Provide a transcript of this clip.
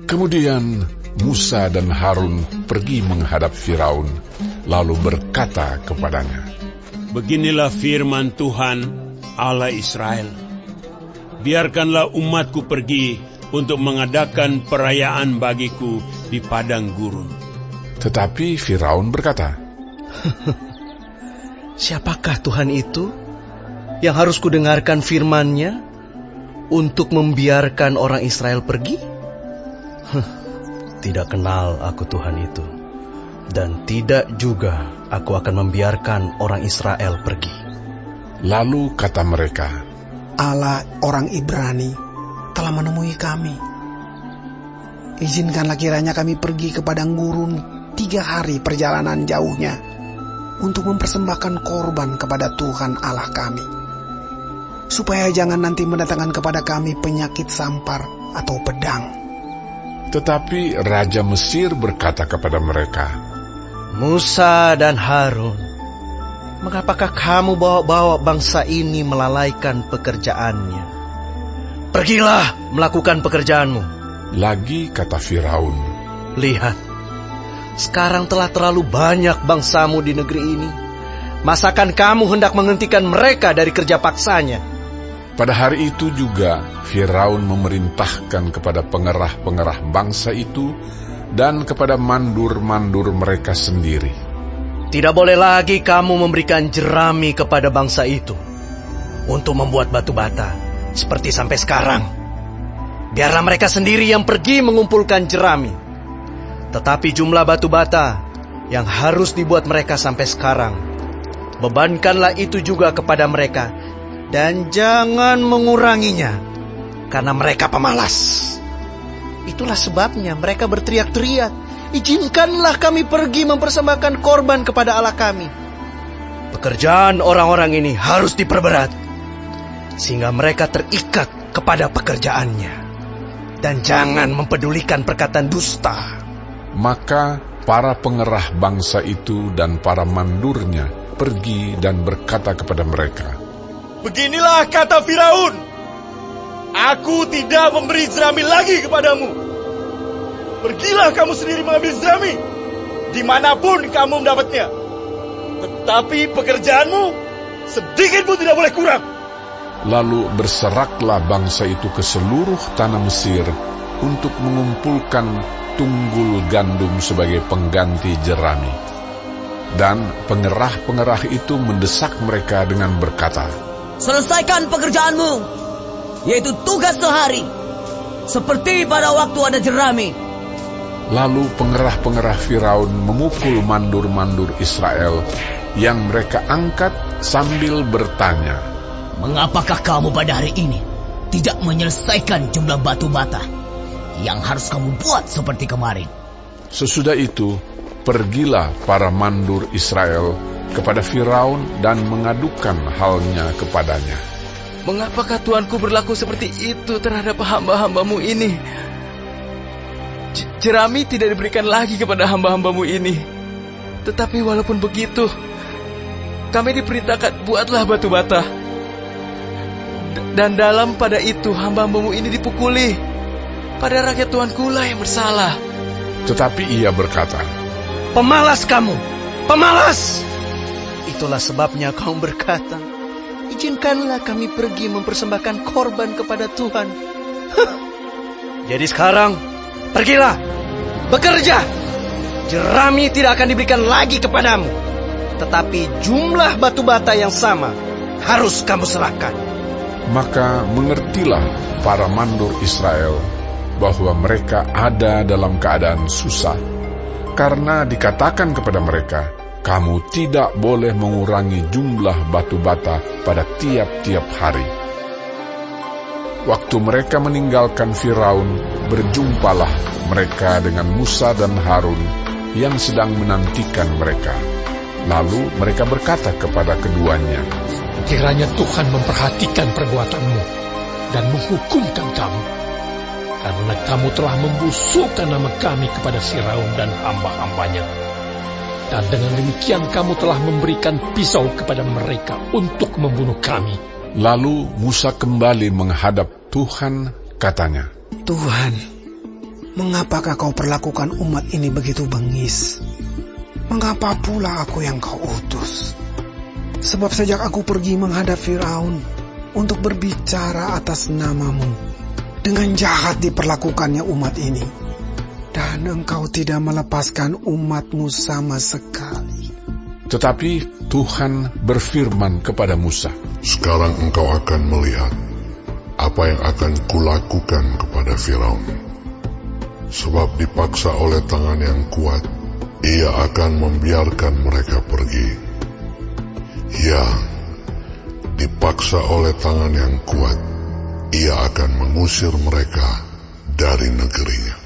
Kemudian Musa dan Harun pergi menghadap Firaun, lalu berkata kepadanya, "Beginilah firman Tuhan Allah Israel. Biarkanlah umatku pergi untuk mengadakan perayaan bagiku di padang gurun." Tetapi Firaun berkata, "Siapakah Tuhan itu yang harus kudengarkan firman-Nya untuk membiarkan orang Israel pergi? Tidak kenal aku Tuhan itu, dan tidak juga aku akan membiarkan orang Israel pergi." Lalu kata mereka, Allah orang Ibrani telah menemui kami. Izinkanlah kiranya kami pergi ke padang gurun 3 hari perjalanan jauhnya untuk mempersembahkan korban kepada Tuhan Allah kami, supaya jangan nanti mendatangkan kepada kami penyakit sampar atau pedang. Tetapi Raja Mesir berkata kepada mereka, "Musa dan Harun, mengapakah kamu bawa-bawa bangsa ini melalaikan pekerjaannya? Pergilah melakukan pekerjaanmu." Lagi kata Firaun, "Lihat, sekarang telah terlalu banyak bangsamu di negeri ini. Masakan kamu hendak menghentikan mereka dari kerja paksanya?" Pada hari itu juga Firaun memerintahkan kepada pengerah-pengerah bangsa itu dan kepada mandur-mandur mereka sendiri, "Tidak boleh lagi kamu memberikan jerami kepada bangsa itu untuk membuat batu bata seperti sampai sekarang. Biarlah mereka sendiri yang pergi mengumpulkan jerami. Tetapi jumlah batu bata yang harus dibuat mereka sampai sekarang, bebankanlah itu juga kepada mereka, dan jangan menguranginya, karena mereka pemalas. Itulah sebabnya mereka berteriak-teriak, 'Izinkanlah kami pergi mempersembahkan korban kepada Allah kami.' Pekerjaan orang-orang ini harus diperberat, sehingga mereka terikat kepada pekerjaannya, dan jangan mempedulikan perkataan dusta." Maka para pengerah bangsa itu dan para mandurnya pergi dan berkata kepada mereka, "Beginilah kata Firaun, aku tidak memberi jerami lagi kepadamu. Pergilah kamu sendiri mengambil jerami, dimanapun kamu mendapatnya. Tetapi pekerjaanmu sedikit pun tidak boleh kurang." Lalu berseraklah bangsa itu ke seluruh tanah Mesir untuk mengumpulkan tunggul gandum sebagai pengganti jerami. Dan pengerah-pengerah itu mendesak mereka dengan berkata, "Selesaikan pekerjaanmu, yaitu tugas sehari, seperti pada waktu ada jerami." Lalu pengerah-pengerah Firaun memukul mandur-mandur Israel yang mereka angkat sambil bertanya, "Mengapakah kamu pada hari ini tidak menyelesaikan jumlah batu bata yang harus kamu buat seperti kemarin?" Sesudah itu, pergilah para mandur Israel kepada Firaun dan mengadukan halnya kepadanya. "Mengapakah Tuanku berlaku seperti itu terhadap hamba-hambamu ini? Jerami tidak diberikan lagi kepada hamba-hambamu ini. Tetapi walaupun begitu, kami diperintahkan buatlah batu bata. Dan dalam pada itu hamba-hambamu ini dipukuli. Pada rakyat Tuanku lah yang bersalah." Tetapi ia berkata, "Pemalas kamu, pemalas! Itulah sebabnya kamu berkata, 'Izinkanlah kami pergi mempersembahkan korban kepada Tuhan.' Jadi sekarang, pergilah, bekerja. Jerami tidak akan diberikan lagi kepadamu, tetapi jumlah batu bata yang sama harus kamu serahkan." Maka mengertilah para mandur Israel bahwa mereka ada dalam keadaan susah, karena dikatakan kepada mereka, "Kamu tidak boleh mengurangi jumlah batu bata pada tiap-tiap hari." Waktu mereka meninggalkan Firaun, berjumpalah mereka dengan Musa dan Harun yang sedang menantikan mereka. Lalu mereka berkata kepada keduanya, "Kiranya Tuhan memperhatikan perbuatanmu dan menghukumkan kamu, karena kamu telah membusukkan nama kami kepada Firaun dan hamba-hambanya. Dan dengan demikian kamu telah memberikan pisau kepada mereka untuk membunuh kami." Lalu Musa kembali menghadap Tuhan, katanya, Tuhan, Mengapakah kau perlakukan umat ini begitu bengis? Mengapa pula aku yang kau utus? Sebab sejak aku pergi menghadap Firaun untuk berbicara atas namamu, dengan jahat diperlakukannya umat ini, dan engkau tidak melepaskan umatmu sama sekali. Tetapi Tuhan berfirman kepada Musa, "Sekarang engkau akan melihat apa yang akan kulakukan kepada Firaun. Sebab dipaksa oleh tangan yang kuat, ia akan membiarkan mereka pergi. Ya, dipaksa oleh tangan yang kuat, ia akan mengusir mereka dari negerinya."